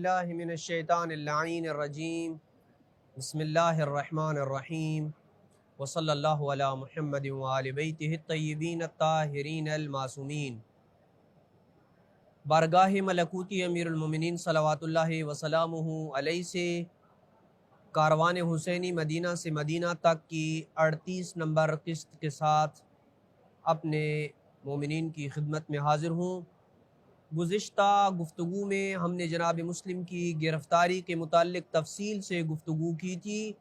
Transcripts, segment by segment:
باللہ من الشیطان اللعین الرجیم بسم اللہ الرحمن الرحیم وصلی اللہ علی محمد وآل بیتہ الطیبین الطاہرین المعصومین۔ بارگاہ ملکوتی امیر المومنین صلوات اللہ وسلامہ علیہ سے کاروان حسینی مدینہ سے مدینہ تک کی 38 نمبر قسط کے ساتھ اپنے مومنین کی خدمت میں حاضر ہوں۔ گزشتہ گفتگو میں ہم نے جناب مسلم کی گرفتاری کے متعلق تفصیل سے گفتگو کی تھی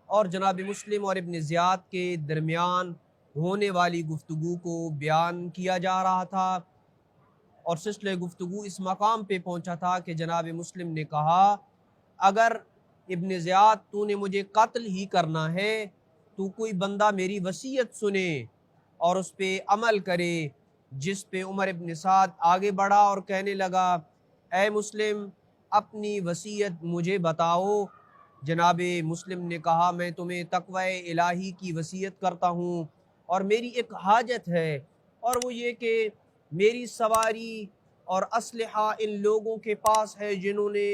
اور جناب مسلم اور ابن زیاد کے درمیان ہونے والی گفتگو کو بیان کیا جا رہا تھا، اور سلسلہ گفتگو اس مقام پہ پہنچا تھا کہ جناب مسلم نے کہا اگر ابن زیاد تو نے مجھے قتل ہی کرنا ہے تو کوئی بندہ میری وصیت سنے اور اس پہ عمل کرے، جس پہ عمر ابن سعد آگے بڑھا اور کہنے لگا اے مسلم اپنی وصیت مجھے بتاؤ۔ جناب مسلم نے کہا میں تمہیں تقوی الہی کی وصیت کرتا ہوں اور میری ایک حاجت ہے، اور وہ یہ کہ میری سواری اور اسلحہ ان لوگوں کے پاس ہے جنہوں نے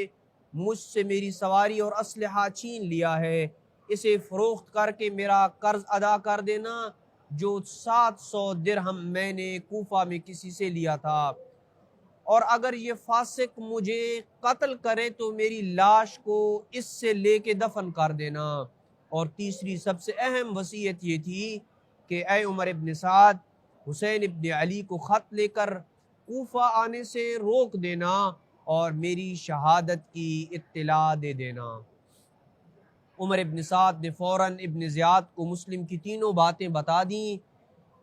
مجھ سے میری سواری اور اسلحہ چھین لیا ہے، اسے فروخت کر کے میرا قرض ادا کر دینا جو 700 درہم میں نے کوفہ میں کسی سے لیا تھا، اور اگر یہ فاسق مجھے قتل کرے تو میری لاش کو اس سے لے کے دفن کر دینا۔ اور تیسری سب سے اہم وصیت یہ تھی کہ اے عمر ابن سعد حسین ابن علی کو خط لے کر کوفہ آنے سے روک دینا اور میری شہادت کی اطلاع دے دینا۔ عمر ابن سعد نے فوراً ابن زیاد کو مسلم کی تینوں باتیں بتا دیں،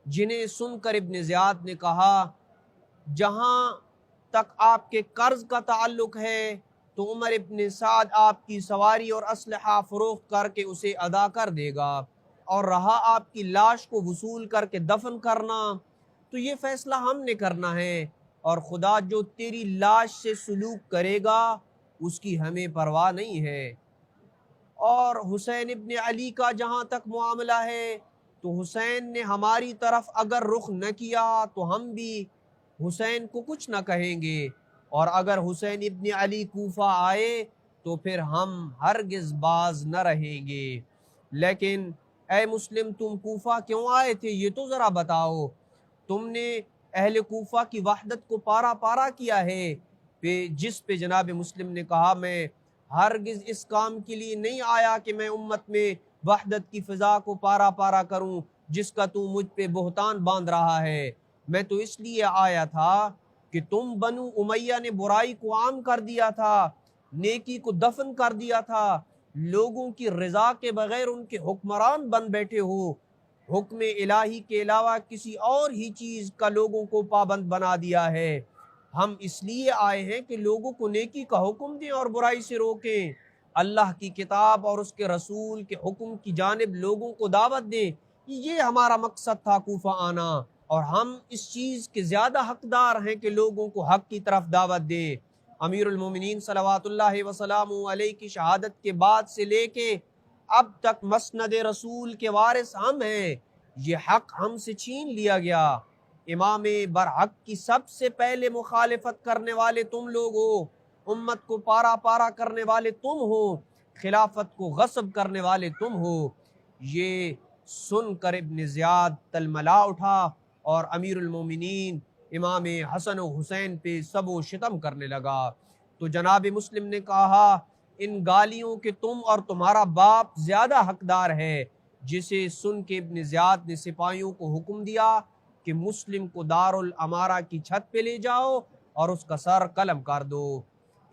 جنہیں سن کر ابن زیاد نے کہا جہاں تک آپ کے قرض کا تعلق ہے تو عمر ابن سعد آپ کی سواری اور اسلحہ فروخت کر کے اسے ادا کر دے گا، اور رہا آپ کی لاش کو وصول کر کے دفن کرنا تو یہ فیصلہ ہم نے کرنا ہے، اور خدا جو تیری لاش سے سلوک کرے گا اس کی ہمیں پرواہ نہیں ہے۔ اور حسین ابن علی کا جہاں تک معاملہ ہے تو حسین نے ہماری طرف اگر رخ نہ کیا تو ہم بھی حسین کو کچھ نہ کہیں گے، اور اگر حسین ابن علی کوفہ آئے تو پھر ہم ہرگز باز نہ رہیں گے۔ لیکن اے مسلم تم کوفہ کیوں آئے تھے یہ تو ذرا بتاؤ، تم نے اہل کوفہ کی وحدت کو پارا پارا کیا ہے، جس پہ جناب مسلم نے کہا میں ہرگز اس کام کے لیے نہیں آیا کہ میں امت میں وحدت کی فضا کو پارا پارا کروں جس کا تو مجھ پہ بہتان باندھ رہا ہے، میں تو اس لیے آیا تھا کہ تم بنو امیہ نے برائی کو عام کر دیا تھا، نیکی کو دفن کر دیا تھا، لوگوں کی رضا کے بغیر ان کے حکمران بن بیٹھے ہو، حکم الہی کے علاوہ کسی اور ہی چیز کا لوگوں کو پابند بنا دیا ہے۔ ہم اس لیے آئے ہیں کہ لوگوں کو نیکی کا حکم دیں اور برائی سے روکیں، اللہ کی کتاب اور اس کے رسول کے حکم کی جانب لوگوں کو دعوت دیں، یہ ہمارا مقصد تھا کوفہ آنا، اور ہم اس چیز کے زیادہ حقدار ہیں کہ لوگوں کو حق کی طرف دعوت دیں۔ امیر المومنین صلوات اللہ وسلامہ علیہ کی شہادت کے بعد سے لے کے اب تک مسند رسول کے وارث ہم ہیں، یہ حق ہم سے چھین لیا گیا، امام برحق کی سب سے پہلے مخالفت کرنے والے تم لوگ ہو، امت کو پارا پارا کرنے والے تم ہو، خلافت کو غصب کرنے والے تم ہو۔ یہ سن کر ابن زیاد تلملا اٹھا اور امیر المومنین امام حسن و حسین پہ سب و شتم کرنے لگا۔ تو جناب مسلم نے کہا ان گالیوں کے تم اور تمہارا باپ زیادہ حقدار ہے، جسے سن کے ابن زیاد نے سپاہیوں کو حکم دیا کہ مسلم کو دار الامارہ کی چھت پہ لے جاؤ اور اس کا سر قلم کر دو۔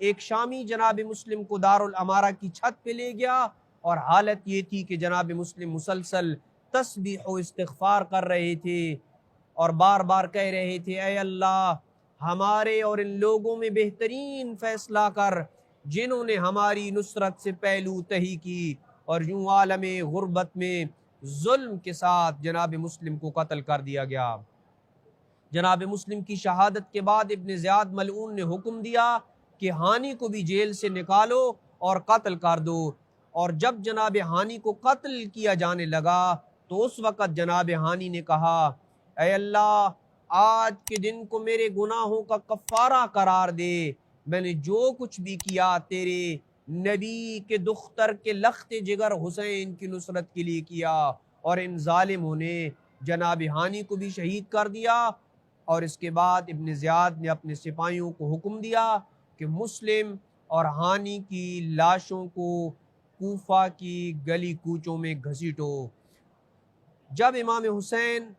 ایک شامی جناب مسلم کو دار الامارہ کی چھت پہ لے گیا، اور حالت یہ تھی کہ جناب مسلم مسلسل تسبیح و استغفار کر رہے تھے اور بار بار کہہ رہے تھے اے اللہ ہمارے اور ان لوگوں میں بہترین فیصلہ کر جنہوں نے ہماری نصرت سے پہلو تہی کی، اور یوں عالم غربت میں ظلم کے ساتھ جناب مسلم کو قتل کر دیا گیا۔ جناب مسلم کی شہادت کے بعد ابن زیاد ملعون نے حکم دیا کہ ہانی کو بھی جیل سے نکالو اور قتل کر دو، اور جب جناب ہانی کو قتل کیا جانے لگا تو اس وقت جناب ہانی نے کہا اے اللہ آج کے دن کو میرے گناہوں کا کفارہ قرار دے، میں نے جو کچھ بھی کیا تیرے نبی کے دختر کے لخت جگر حسین کی نصرت کے لیے کیا، اور ان ظالموں نے جناب ہانی کو بھی شہید کر دیا۔ اور اس کے بعد ابن زیاد نے اپنے سپاہیوں کو حکم دیا کہ مسلم اور ہانی کی لاشوں کو کوفہ کی گلی کوچوں میں گھسیٹو۔ جب امام حسین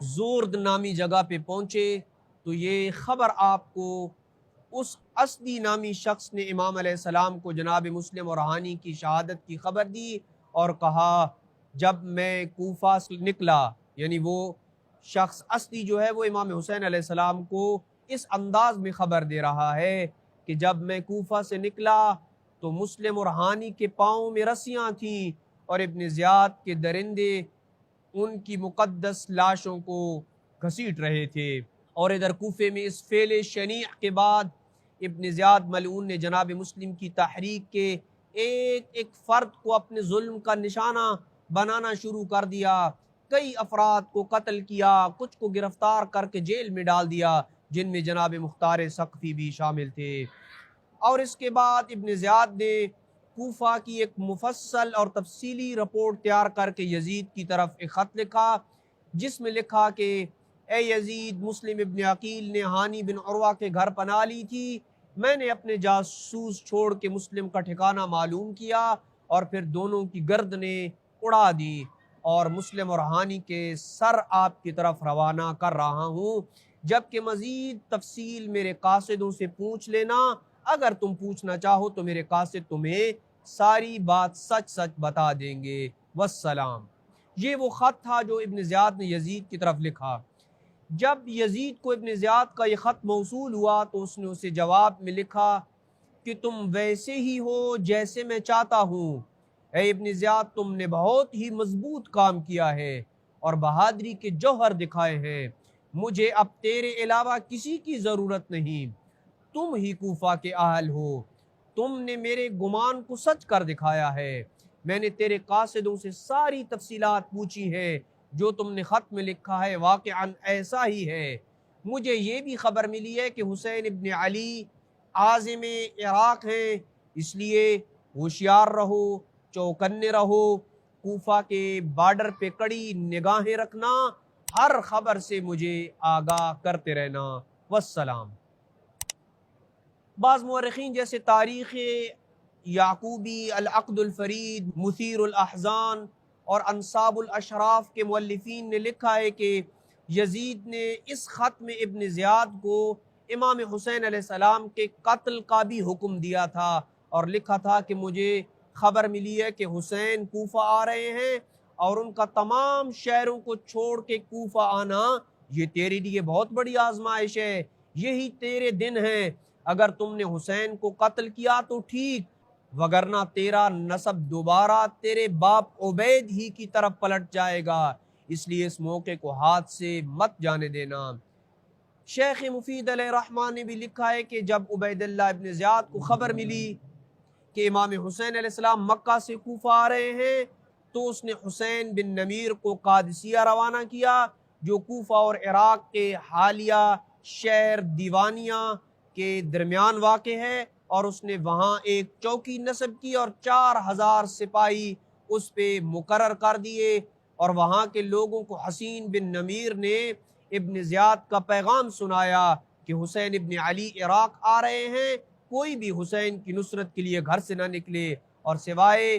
زورد نامی جگہ پہ پہنچے تو یہ خبر آپ کو اس اسدی نامی شخص نے امام علیہ السلام کو جناب مسلم اور ہانی کی شہادت کی خبر دی، اور کہا جب میں کوفہ سے نکلا، یعنی وہ شخص اسدی جو ہے وہ امام حسین علیہ السلام کو اس انداز میں خبر دے رہا ہے کہ جب میں کوفہ سے نکلا تو مسلم اور ہانی کے پاؤں میں رسیاں تھیں، اور ابن زیاد کے درندے ان کی مقدس لاشوں کو گھسیٹ رہے تھے۔ اور ادھر کوفے میں اس فعل شنیع کے بعد ابن زیاد ملعون نے جناب مسلم کی تحریک کے ایک ایک فرد کو اپنے ظلم کا نشانہ بنانا شروع کر دیا۔ کئی افراد کو قتل کیا، کچھ کو گرفتار کر کے جیل میں ڈال دیا، جن میں جناب مختار ثقفی بھی شامل تھے۔ اور اس کے بعد ابن زیاد نے کوفہ کی ایک مفصل اور تفصیلی رپورٹ تیار کر کے یزید کی طرف ایک خط لکھا، جس میں لکھا کہ اے یزید، مسلم ابن عقیل نے ہانی بن عروہ کے گھر پناہ لی تھی، میں نے اپنے جاسوس چھوڑ کے مسلم کا ٹھکانہ معلوم کیا اور پھر دونوں کی گردنیں اڑا دی، اور مسلم اور ہانی کے سر آپ کی طرف روانہ کر رہا ہوں، جبکہ مزید تفصیل میرے قاصدوں سے پوچھ لینا، اگر تم پوچھنا چاہو تو میرے قاصد تمہیں ساری بات سچ سچ بتا دیں گے، والسلام۔ یہ وہ خط تھا جو ابن زیاد نے یزید کی طرف لکھا۔ جب یزید کو ابن زیاد کا یہ خط موصول ہوا تو اس نے اسے جواب میں لکھا کہ تم ویسے ہی ہو جیسے میں چاہتا ہوں، اے ابن زیاد، تم نے بہت ہی مضبوط کام کیا ہے اور بہادری کے جوہر دکھائے ہیں، مجھے اب تیرے علاوہ کسی کی ضرورت نہیں، تم ہی کوفہ کے اہل ہو، تم نے میرے گمان کو سچ کر دکھایا ہے، میں نے تیرے قاصدوں سے ساری تفصیلات پوچھی ہیں، جو تم نے خط میں لکھا ہے واقعاً ایسا ہی ہے، مجھے یہ بھی خبر ملی ہے کہ حسین ابن علی عازم عراق ہیں، اس لیے ہوشیار رہو، چوکنے رہو، کوفہ کے بارڈر پہ کڑی نگاہیں رکھنا، ہر خبر سے مجھے آگاہ کرتے رہنا، والسلام۔ بعض مورخین جیسے تاریخ یعقوبی، العقد الفرید، مثیر الاحزان اور انصاب الاشراف کے مؤلفین نے لکھا ہے کہ یزید نے اس خط میں ابن زیاد کو امام حسین علیہ السلام کے قتل کا بھی حکم دیا تھا، اور لکھا تھا کہ مجھے خبر ملی ہے کہ حسین کوفہ آ رہے ہیں، اور ان کا تمام شہروں کو چھوڑ کے کوفہ آنا یہ تیرے لیے بہت بڑی آزمائش ہے، یہی تیرے دن ہیں، اگر تم نے حسین کو قتل کیا تو ٹھیک، وگرنہ تیرا نسب دوبارہ تیرے باپ عبید ہی کی طرف پلٹ جائے گا، اس لیے اس موقع کو ہاتھ سے مت جانے دینا۔ شیخ مفید علیہ الرحمن نے بھی لکھا ہے کہ جب عبید اللہ ابن زیاد کو خبر ملی کہ امام حسین علیہ السلام مکہ سے کوفہ آ رہے ہیں تو اس نے حسین بن نمیر کو قادسیہ روانہ کیا، جو کوفہ اور عراق کے حالیہ شہر دیوانیہ کے درمیان واقع ہے، اور اس نے وہاں ایک چوکی نصب کی اور 4000 سپاہی اس پہ مقرر کر دیے، اور وہاں کے لوگوں کو حسین بن نمیر نے ابن زیاد کا پیغام سنایا کہ حسین ابن علی عراق آ رہے ہیں، کوئی بھی حسین کی نصرت کے لیے گھر سے نہ نکلے، اور سوائے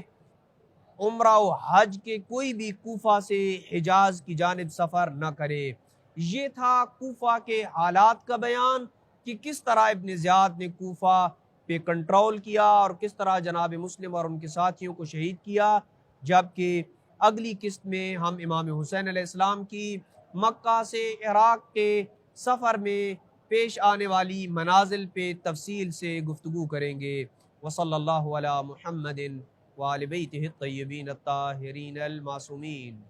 عمرہ و حج کے کوئی بھی کوفہ سے حجاز کی جانب سفر نہ کرے۔ یہ تھا کوفہ کے حالات کا بیان کہ کس طرح ابن زیاد نے کوفہ پہ کنٹرول کیا اور کس طرح جناب مسلم اور ان کے ساتھیوں کو شہید کیا، جبکہ اگلی قسط میں ہم امام حسین علیہ السلام کی مکہ سے عراق کے سفر میں پیش آنے والی منازل پہ تفصیل سے گفتگو کریں گے۔ وصلی اللہ علی محمد وآل بیتہ الطیبین الطاہرین المعصومین۔